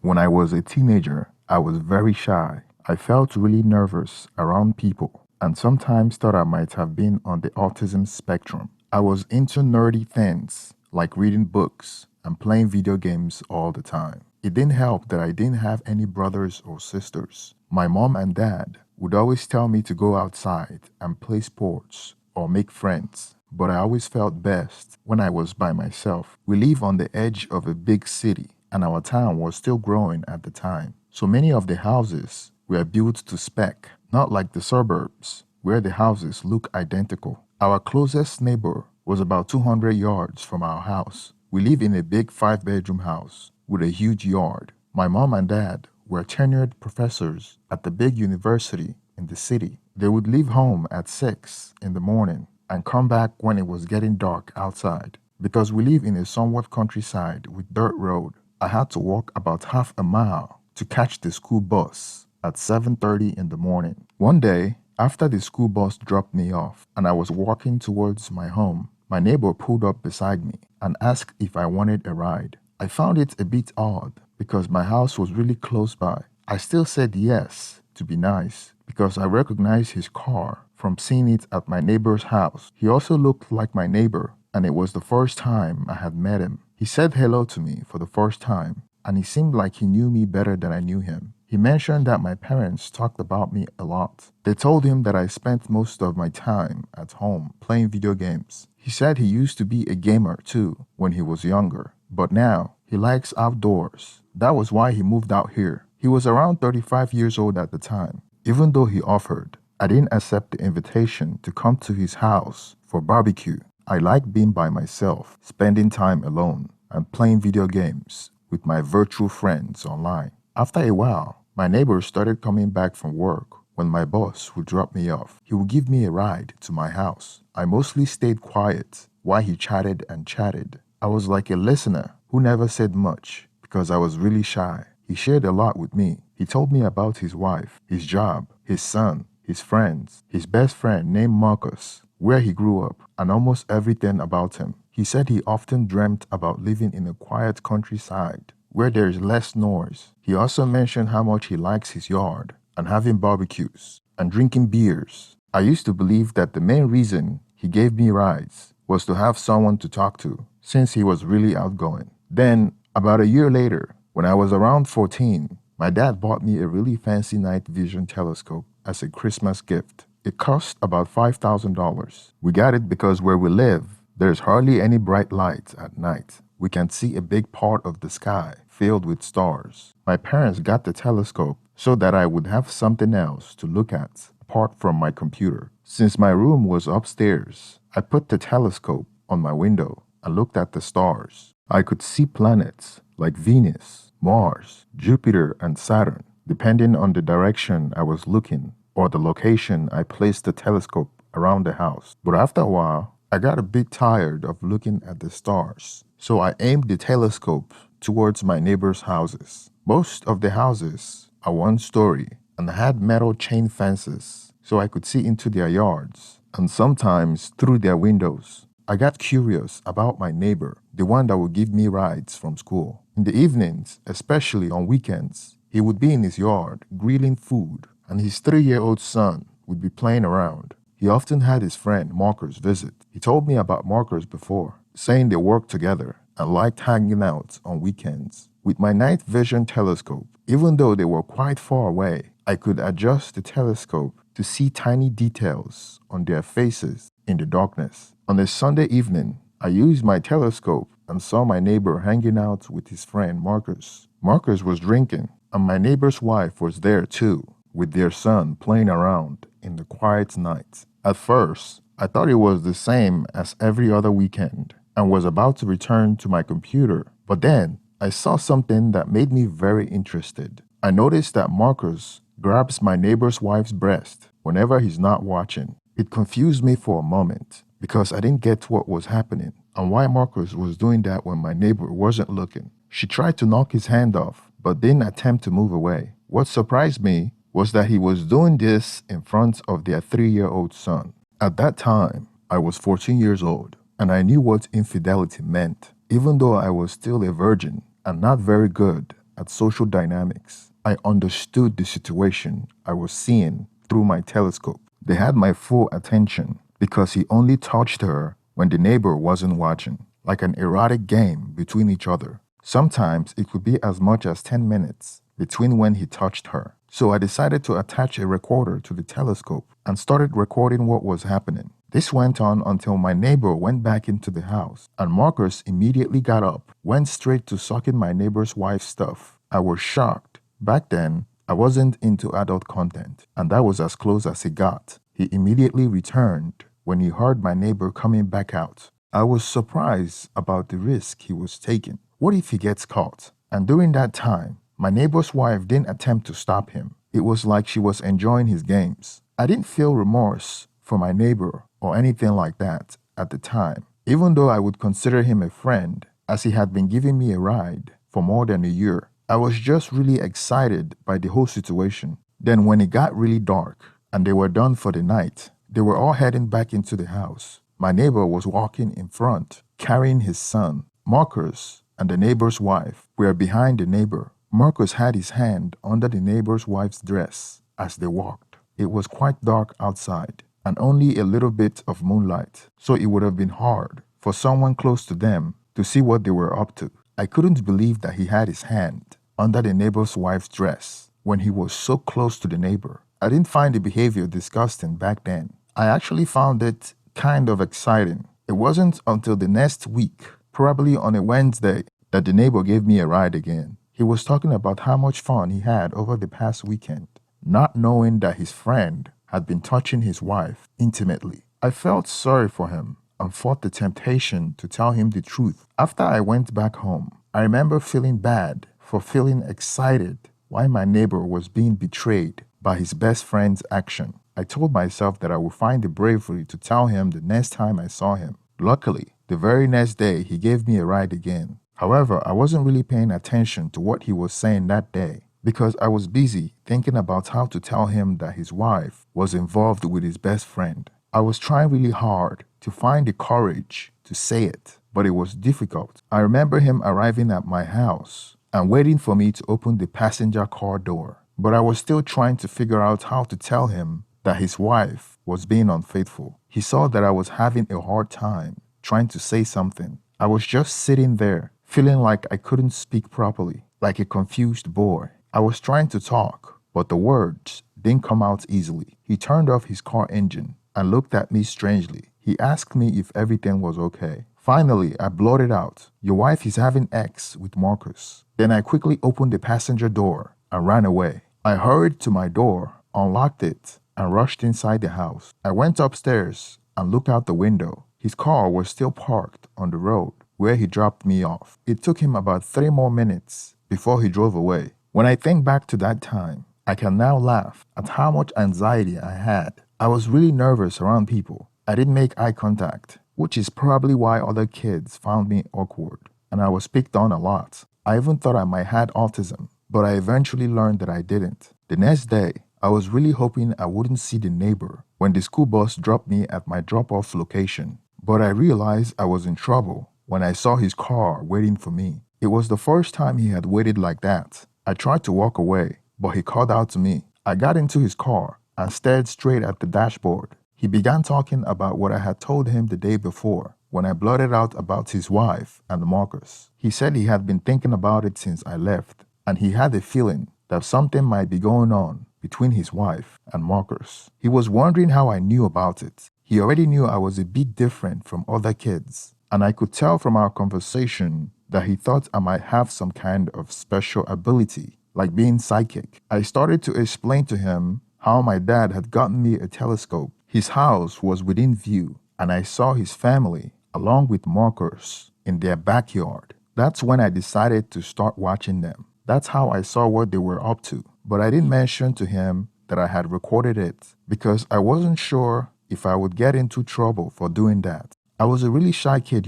When I was a teenager, I was very shy. I felt really nervous around people and sometimes thought I might have been on the autism spectrum. I was into nerdy things like reading books and playing video games all the time. It didn't help that I didn't have any brothers or sisters. My mom and dad would always tell me to go outside and play sports or make friends, but I always felt best when I was by myself. We live on the edge of a big city, and our town was still growing at the time. So many of the houses were built to spec, not like the suburbs, where the houses look identical. Our closest neighbor was about 200 yards from our house. We live in a big 5-bedroom house with a huge yard. My mom and dad were tenured professors at the big university in the city. They would leave home at 6 in the morning and come back when it was getting dark outside. Because we live in a somewhat countryside with dirt road, I had to walk about half a mile to catch the school bus at 7:30 in the morning. One day, after the school bus dropped me off and I was walking towards my home, my neighbor pulled up beside me and asked if I wanted a ride. I found it a bit odd because my house was really close by. I still said yes to be nice because I recognized his car from seeing it at my neighbor's house. He also looked like my neighbor, and it was the first time I had met him. He said hello to me for the first time, and he seemed like he knew me better than I knew him. He mentioned that my parents talked about me a lot. They told him that I spent most of my time at home playing video games. He said he used to be a gamer too when he was younger, but now he likes outdoors. That was why he moved out here. He was around 35 years old at the time. Even though he offered, I didn't accept the invitation to come to his house for barbecue. I like being by myself, spending time alone, and playing video games with my virtual friends online. After a while, my neighbor started coming back from work. When my boss would drop me off, he would give me a ride to my house. I mostly stayed quiet while he chatted and chatted. I was like a listener who never said much because I was really shy. He shared a lot with me. He told me about his wife, his job, his son, his friends, his best friend named Marcus, where he grew up, and almost everything about him. He said he often dreamt about living in a quiet countryside where there is less noise. He also mentioned how much he likes his yard and having barbecues and drinking beers. I used to believe that the main reason he gave me rides was to have someone to talk to, since he was really outgoing. Then, about a year later, when I was around 14, my dad bought me a really fancy night vision telescope as a Christmas gift. It cost about $5,000. We got it because where we live, there's hardly any bright lights at night. We can see a big part of the sky filled with stars. My parents got the telescope so that I would have something else to look at apart from my computer. Since my room was upstairs, I put the telescope on my window and looked at the stars. I could see planets like Venus, Mars, Jupiter, and Saturn, depending on the direction I was looking or the location I placed the telescope around the house. But after a while, I got a bit tired of looking at the stars, so I aimed the telescope towards my neighbors' houses. Most of the houses are one story and had metal chain fences, so I could see into their yards and sometimes through their windows. I got curious about my neighbor, the one that would give me rides from school. In the evenings, especially on weekends, he would be in his yard grilling food, and his 3-year-old son would be playing around. He often had his friend Marcus visit. He told me about Marcus before, saying they worked together and liked hanging out on weekends. With my night vision telescope, even though they were quite far away, I could adjust the telescope to see tiny details on their faces in the darkness. On a Sunday evening, I used my telescope and saw my neighbor hanging out with his friend Marcus. Marcus was drinking, and my neighbor's wife was there too, with their son playing around in the quiet night. At first, I thought it was the same as every other weekend and was about to return to my computer. But then, I saw something that made me very interested. I noticed that Marcus grabs my neighbor's wife's breast whenever he's not watching. It confused me for a moment because I didn't get what was happening and why Marcus was doing that when my neighbor wasn't looking. She tried to knock his hand off, but didn't attempt to move away. What surprised me was that he was doing this in front of their 3-year-old son. At that time, I was 14 years old, and I knew what infidelity meant. Even though I was still a virgin and not very good at social dynamics. I understood the situation I was seeing through my telescope. They had my full attention because he only touched her when the neighbor wasn't watching, like an erotic game between each other. Sometimes it could be as much as 10 minutes between when he touched her. So I decided to attach a recorder to the telescope and started recording what was happening. This went on until my neighbor went back into the house, and Marcus immediately got up, went straight to sucking my neighbor's wife's stuff. I was shocked. Back then, I wasn't into adult content, and that was as close as he got. He immediately returned when he heard my neighbor coming back out. I was surprised about the risk he was taking. What if he gets caught? And during that time, my neighbor's wife didn't attempt to stop him. It was like she was enjoying his games. I didn't feel remorse for my neighbor or anything like that at the time, even though I would consider him a friend as he had been giving me a ride for more than a year. I was just really excited by the whole situation. Then when it got really dark and they were done for the night, they were all heading back into the house. My neighbor was walking in front, carrying his son. Marcus and the neighbor's wife were behind the neighbor. Marcus had his hand under the neighbor's wife's dress as they walked. It was quite dark outside and only a little bit of moonlight, so it would have been hard for someone close to them to see what they were up to. I couldn't believe that he had his hand under the neighbor's wife's dress when he was so close to the neighbor. I didn't find the behavior disgusting back then. I actually found it kind of exciting. It wasn't until the next week, probably on a Wednesday, that the neighbor gave me a ride again. He was talking about how much fun he had over the past weekend, not knowing that his friend had been touching his wife intimately. I felt sorry for him and fought the temptation to tell him the truth. After I went back home, I remember feeling bad for feeling excited why my neighbor was being betrayed by his best friend's action. I told myself that I would find the bravery to tell him the next time I saw him. Luckily, the very next day he gave me a ride again. However, I wasn't really paying attention to what he was saying that day because I was busy thinking about how to tell him that his wife was involved with his best friend. I was trying really hard to find the courage to say it, but it was difficult. I remember him arriving at my house and waiting for me to open the passenger car door, but I was still trying to figure out how to tell him that his wife was being unfaithful. He saw that I was having a hard time trying to say something. I was just sitting there, feeling like I couldn't speak properly, like a confused boy. I was trying to talk, but the words didn't come out easily. He turned off his car engine and looked at me strangely. He asked me if everything was okay. Finally, I blurted out, "Your wife is having X with Marcus." Then I quickly opened the passenger door and ran away. I hurried to my door, unlocked it, and rushed inside the house. I went upstairs and looked out the window. His car was still parked on the road where he dropped me off. It took him about 3 more minutes before he drove away. When I think back to that time, I can now laugh at how much anxiety I had. I was really nervous around people. I didn't make eye contact, which is probably why other kids found me awkward, and I was picked on a lot. I even thought I might have autism, but I eventually learned that I didn't. The next day, I was really hoping I wouldn't see the neighbor when the school bus dropped me at my drop-off location, but I realized I was in trouble when I saw his car waiting for me. It was the first time he had waited like that. I tried to walk away, but he called out to me. I got into his car and stared straight at the dashboard. He began talking about what I had told him the day before when I blurted out about his wife and Marcus. He said he had been thinking about it since I left, and he had a feeling that something might be going on between his wife and Marcus. He was wondering how I knew about it. He already knew I was a bit different from other kids, and I could tell from our conversation that he thought I might have some kind of special ability, like being psychic. I started to explain to him how my dad had gotten me a telescope. His house was within view, and I saw his family, along with Marcus, in their backyard. That's when I decided to start watching them. That's how I saw what they were up to. But I didn't mention to him that I had recorded it because I wasn't sure if I would get into trouble for doing that. I was a really shy kid,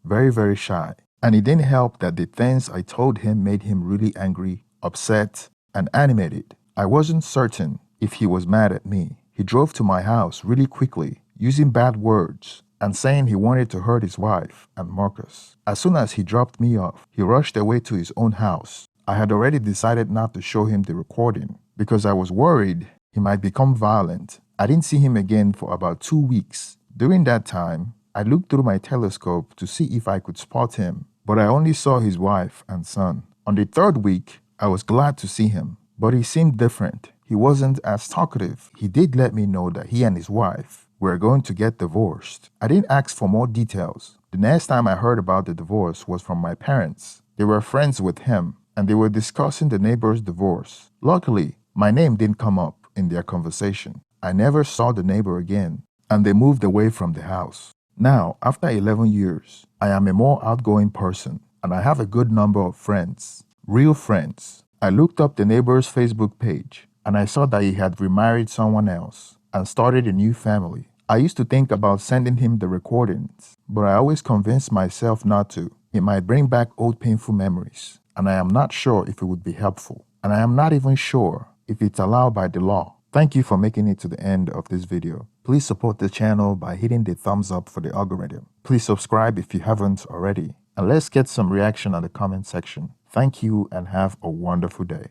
very, very shy. And it didn't help that the things I told him made him really angry, upset, and animated. I wasn't certain if he was mad at me. He drove to my house really quickly, using bad words and saying he wanted to hurt his wife and Marcus. As soon as he dropped me off, he rushed away to his own house. I had already decided not to show him the recording because I was worried he might become violent. I didn't see him again for about 2 weeks. During that time, I looked through my telescope to see if I could spot him, but I only saw his wife and son. On the 3rd week, I was glad to see him, but he seemed different. He wasn't as talkative. He did let me know that he and his wife were going to get divorced. I didn't ask for more details. The next time I heard about the divorce was from my parents. They were friends with him, and they were discussing the neighbor's divorce. Luckily, my name didn't come up in their conversation. I never saw the neighbor again, and they moved away from the house. Now, after 11 years, I am a more outgoing person, and I have a good number of friends, real friends. I looked up the neighbor's Facebook page, and I saw that he had remarried someone else and started a new family. I used to think about sending him the recordings, but I always convinced myself not to. It might bring back old painful memories, and I am not sure if it would be helpful. And I am not even sure if it's allowed by the law. Thank you for making it to the end of this video. Please support the channel by hitting the thumbs up for the algorithm. Please subscribe if you haven't already. And let's get some reaction on the comment section. Thank you and have a wonderful day.